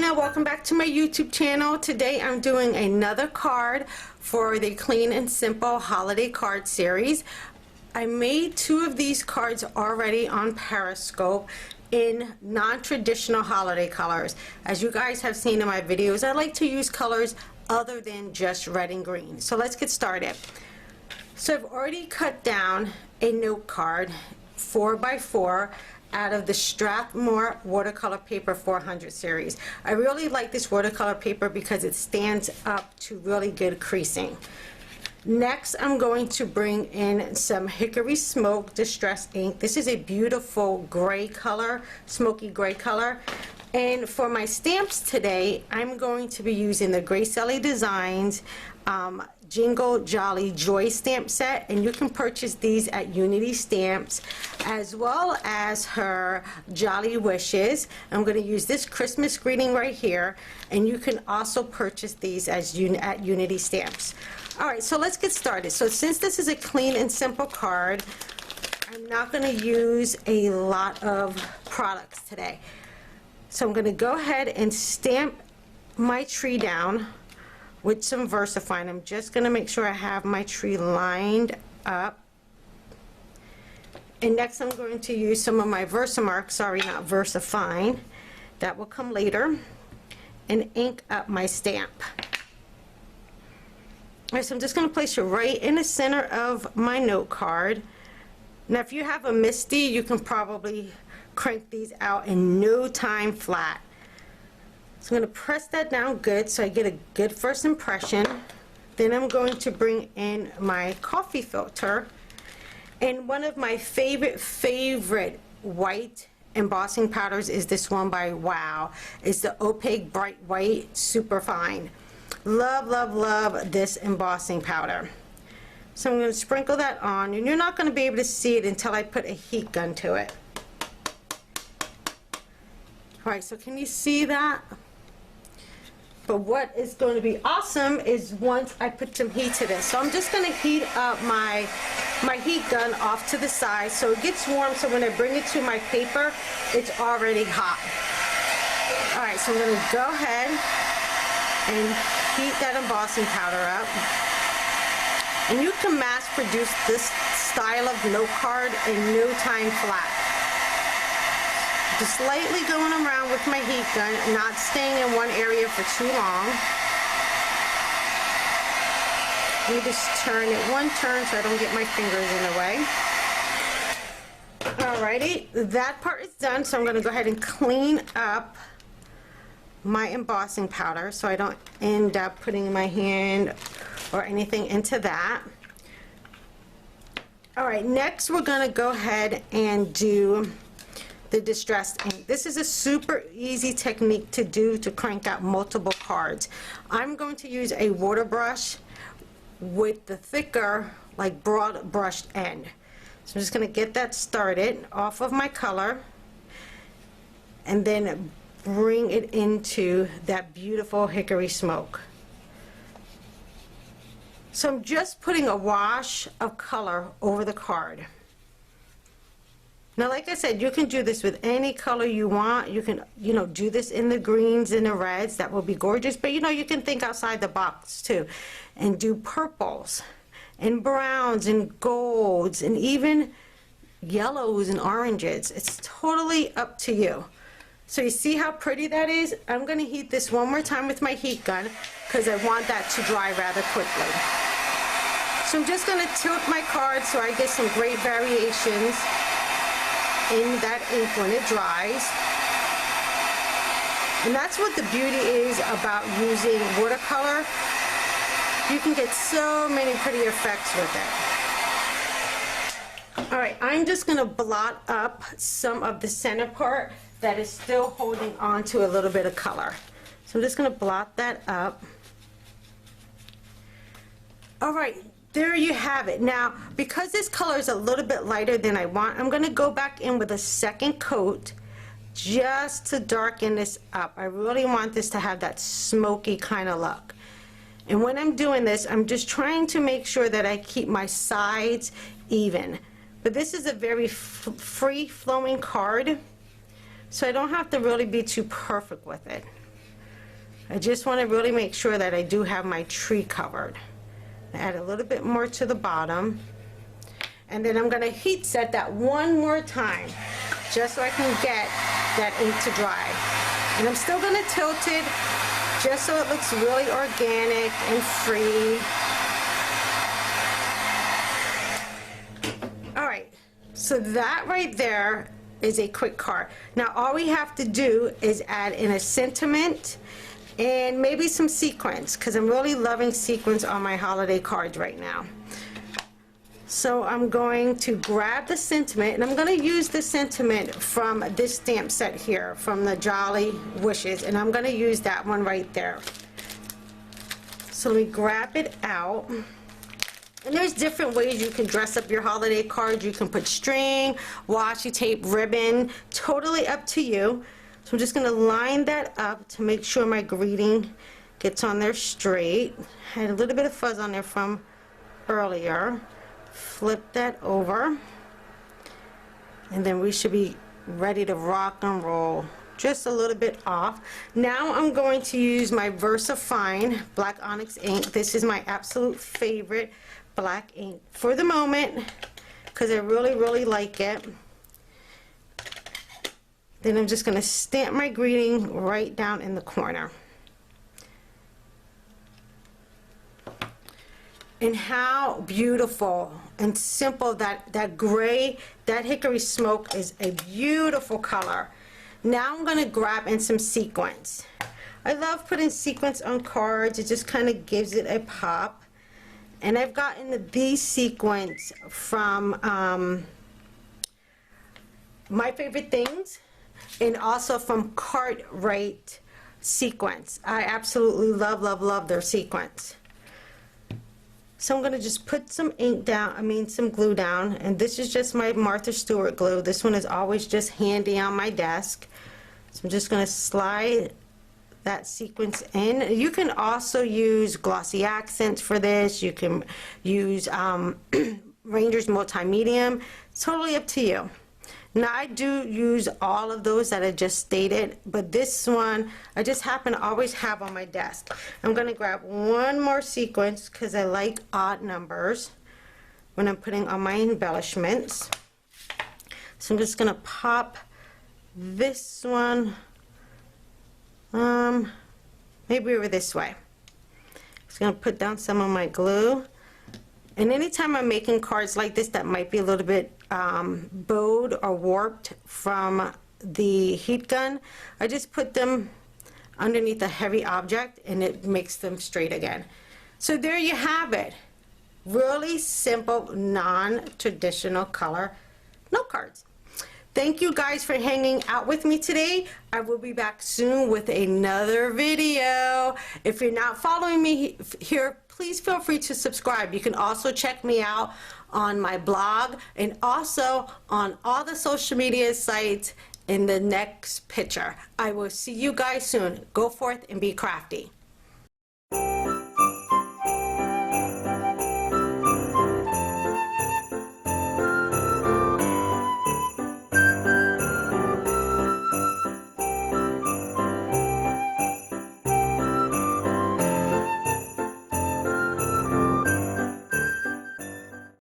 Dana, welcome back to my YouTube channel. Today I'm doing another card for the Clean and Simple Holiday Card Series. I made two of these cards already on Periscope in non-traditional holiday colors. As you guys have seen in my videos, I like to use colors other than just red and green. So let's get started. So I've already cut down a note card 4x4 out of the Strathmore Watercolor Paper 400 series. I really like this watercolor paper because it stands up to really good creasing. Next, I'm going to bring in some Hickory Smoke Distress ink. This is a beautiful gray color, smoky gray color. And for my stamps today, I'm going to be using the Gracelli Designs Jingle Jolly Joy stamp set, and you can purchase these at Unity Stamps, as well as her Jolly Wishes. I'm going to use this Christmas greeting right here, and you can also purchase these at Unity Stamps. Alright, so let's get started. So since this is a clean and simple card, I'm not going to use a lot of products today. So I'm going to go ahead and stamp my tree down with some VersaFine. I'm just going to make sure I have my tree lined up. And next I'm going to use some of my Versamark, sorry, not VersaFine, that will come later, and ink up my stamp. Alright, so I'm just going to place it right in the center of my note card. Now if you have a MISTI, you can probably crank these out in no time flat. So I'm going to press that down good so I get a good first impression. Then I'm going to bring in my coffee filter. And one of my favorite white embossing powders is this one by Wow. It's the Opaque Bright White Super Fine. Love, love, love this embossing powder. So I'm going to sprinkle that on, and you're not going to be able to see it until I put a heat gun to it. Alright, so can you see that? But what is going to be awesome is once I put some heat to this. So I'm just going to heat up my heat gun off to the side so it gets warm, so when I bring it to my paper, it's already hot. Alright, so I'm going to go ahead and heat that embossing powder up. And you can mass produce this style of note card in no time flat. Just slightly going around with my heat gun, not staying in one area for too long. You just turn it one turn so I don't get my fingers in the way. Alrighty, that part is done, so I'm going to go ahead and clean up my embossing powder so I don't end up putting my hand or anything into that. Alright, next we're going to go ahead and do the distressed ink. This is a super easy technique to do to crank out multiple cards. I'm going to use a water brush with the thicker, like broad brushed end. So I'm just going to get that started off of my color and then bring it into that beautiful Hickory Smoke. So I'm just putting a wash of color over the card. Now, like I said, you can do this with any color you want. You can, do this in the greens and the reds. That will be gorgeous. But, you can think outside the box, too. And do purples and browns and golds and even yellows and oranges. It's totally up to you. So you see how pretty that is? I'm going to heat this one more time with my heat gun because I want that to dry rather quickly. So I'm just going to tilt my card so I get some great variations in that ink when it dries. And that's what the beauty is about using watercolor. You can get so many pretty effects with it. Alright, I'm just going to blot up some of the center part that is still holding on to a little bit of color. So I'm just going to blot that up. Alright, there you have it. Now, because this color is a little bit lighter than I want, I'm going to go back in with a second coat just to darken this up. I really want this to have that smoky kind of look. And when I'm doing this, I'm just trying to make sure that I keep my sides even. But this is a very free-flowing card, so I don't have to really be too perfect with it. I just want to really make sure that I do have my tree covered. Add a little bit more to the bottom. And then I'm going to heat set that one more time, just so I can get that ink to dry. And I'm still going to tilt it, just so it looks really organic and free. All right, so that right there is a quick card. Now all we have to do is add in a sentiment and maybe some sequins, because I'm really loving sequins on my holiday cards right now. So I'm going to grab the sentiment, and I'm going to use the sentiment from this stamp set here, from the Jolly Wishes, and I'm going to use that one right there. So let me grab it out. And there's different ways you can dress up your holiday cards. You can put string, washi tape, ribbon, totally up to you. So I'm just going to line that up to make sure my greeting gets on there straight. Had a little bit of fuzz on there from earlier. Flip that over, and then we should be ready to rock and roll. Just a little bit off. Now I'm going to use my VersaFine Black Onyx ink. This is my absolute favorite black ink for the moment, because I really like it. Then I'm just going to stamp my greeting right down in the corner. And how beautiful and simple that gray, that hickory smoke is a beautiful color. Now I'm going to grab in some sequins. I love putting sequins on cards. It just kind of gives it a pop. And I've gotten these sequins from My Favorite Things, and also from Cartwright Sequins. I absolutely love their sequins. So I'm going to just put some ink down, some glue down, and this is just my Martha Stewart glue. This one is always just handy on my desk. So I'm just going to slide that sequence in. You can also use glossy accents for this. You can use Ranger's Multi-Medium. It's totally up to you. Now I do use all of those that I just stated, but this one I just happen to always have on my desk. I'm going to grab one more sequence because I like odd numbers when I'm putting on my embellishments. So I'm just going to pop this one maybe over this way. Just going to put down some of my glue. And anytime I'm making cards like this that might be a little bit bowed or warped from the heat gun, I just put them underneath a heavy object and it makes them straight again. So there you have it. Really simple, non-traditional color note cards. Thank you guys for hanging out with me today. I will be back soon with another video. If you're not following me here, please feel free to subscribe. You can also check me out on my blog and also on all the social media sites in the next picture. I will see you guys soon. Go forth and be crafty.